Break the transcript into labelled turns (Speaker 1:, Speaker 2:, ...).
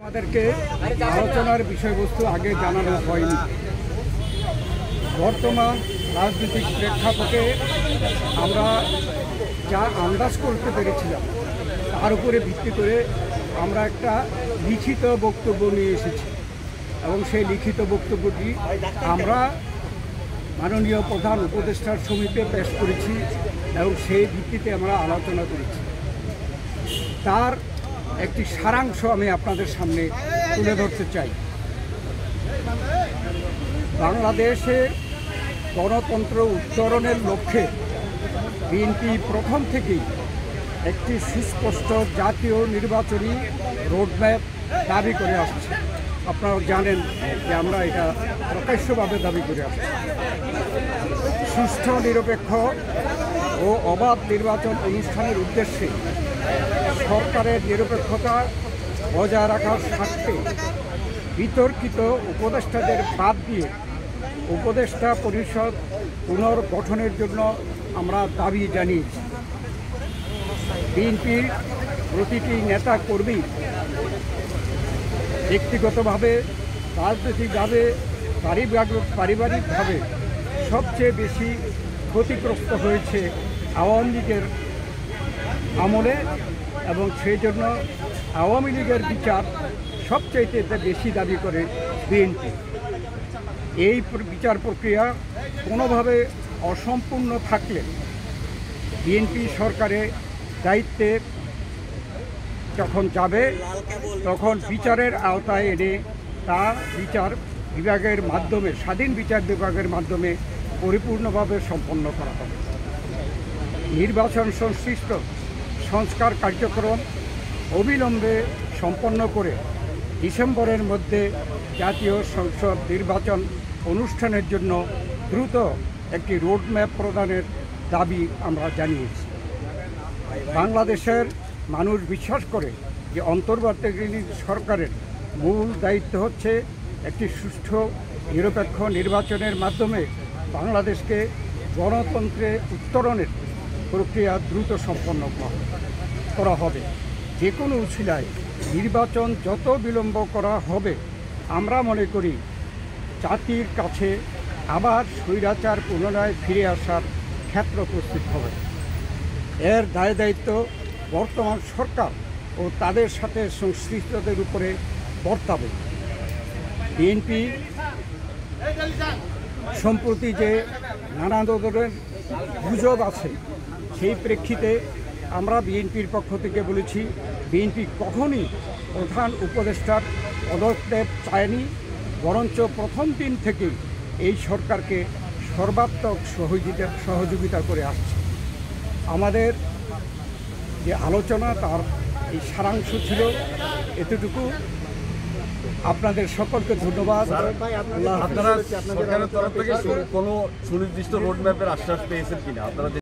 Speaker 1: আমাদেরকে আলোচনার বিষয়বস্তু আগে জানানো হয়নি। বর্তমান রাজনৈতিক প্রেক্ষাপটে আমরা যা আন্দাজ করতে পেরেছিলাম তার উপরে ভিত্তি করে আমরা একটা লিখিত বক্তব্য নিয়ে এসেছি এবং সেই লিখিত বক্তব্যটি আমরা মাননীয় প্রধান উপদেষ্টার সমীপে পেশ করেছি এবং সেই ভিত্তিতে আমরা আলোচনা করেছি। তার একটি সারাংশ আমি আপনাদের সামনে তুলে ধরতে চাই। বাংলাদেশে গণতন্ত্র উত্তরণের লক্ষ্যে বিএনপি প্রথম থেকেই একটি সুস্পষ্ট জাতীয় নির্বাচনী রোডম্যাপ দাবি করে আসছে। আপনারা জানেন যে আমরা এটা প্রকাশ্যভাবে দাবি করে আসছি। সুষ্ঠু, নিরপেক্ষ ও অবাধ নির্বাচন অনুষ্ঠানের উদ্দেশ্যে সরকারের নিরপেক্ষতা বজায় রাখার স্বার্থে বিতর্কিত উপদেষ্টাদের বাদ দিয়ে উপদেষ্টা পরিষদ পুনর্গঠনের জন্য আমরা দাবি জানিয়েছি। বিএনপির প্রতিটি নেতা কর্মী ব্যক্তিগতভাবে, রাজনৈতিকভাবে, পারিবারিকভাবে সবচেয়ে বেশি ক্ষতিগ্রস্ত হয়েছে আওয়ামী লীগের আমলে এবং সেই জন্য আওয়ামী লীগের বিচার সবচাইতে বেশি দাবি করে বিএনপি। এই বিচার প্রক্রিয়া কোনোভাবে অসম্পূর্ণ থাকলে বিএনপি সরকারের দায়িত্বে যখন যাবে তখন বিচারের আওতায় এনে তা বিচার বিভাগের মাধ্যমে, স্বাধীন বিচার বিভাগের মাধ্যমে পরিপূর্ণভাবে সম্পন্ন করা হবে। নির্বাচন সংশ্লিষ্ট সংস্কার কার্যক্রম অবিলম্বে সম্পন্ন করে ডিসেম্বরের মধ্যে জাতীয় সংসদ নির্বাচন অনুষ্ঠানের জন্য দ্রুত একটি রোডম্যাপ প্রদানের দাবি আমরা জানিয়েছি। বাংলাদেশের মানুষ বিশ্বাস করে যে অন্তর্বর্তীকালীন সরকারের মূল দায়িত্ব হচ্ছে একটি সুষ্ঠু, নিরপেক্ষ নির্বাচনের মাধ্যমে বাংলাদেশকে গণতন্ত্রে উত্তরণের প্রক্রিয়া দ্রুত সম্পন্ন করা হবে। যে কোনো উছিলায় নির্বাচন যত বিলম্ব করা হবে, আমরা মনে করি জাতির কাছে আবার স্বৈরাচার পুনরায় ফিরে আসার ক্ষেত্র প্রস্তুত হবে। এর দায় দায়িত্ব বর্তমান সরকার ও তাদের সাথে সংশ্লিষ্টদের উপরে বর্তাবে। বিএনপি সম্প্রতি যে নানা ধরনের গুজব আছে, সেই প্রেক্ষিতে আমরা বিএনপির পক্ষ থেকে বলেছি, বিএনপি কখনই প্রধান উপদেষ্টার পদক্ষেপ চায়নি, বরঞ্চ প্রথম দিন থেকেই এই সরকারকে সর্বাত্মক সহযোগিতা করে আসছে। আমাদের যে আলোচনা তার এই সারাংশ ছিল এতটুকু। আপনাদের সকলকে ধন্যবাদ।
Speaker 2: আপনারা সরকারের তরফ থেকে কোনো সুনির্দিষ্ট রোডম্যাপের আশ্বাস পেয়েছেন কিনা? আপনারা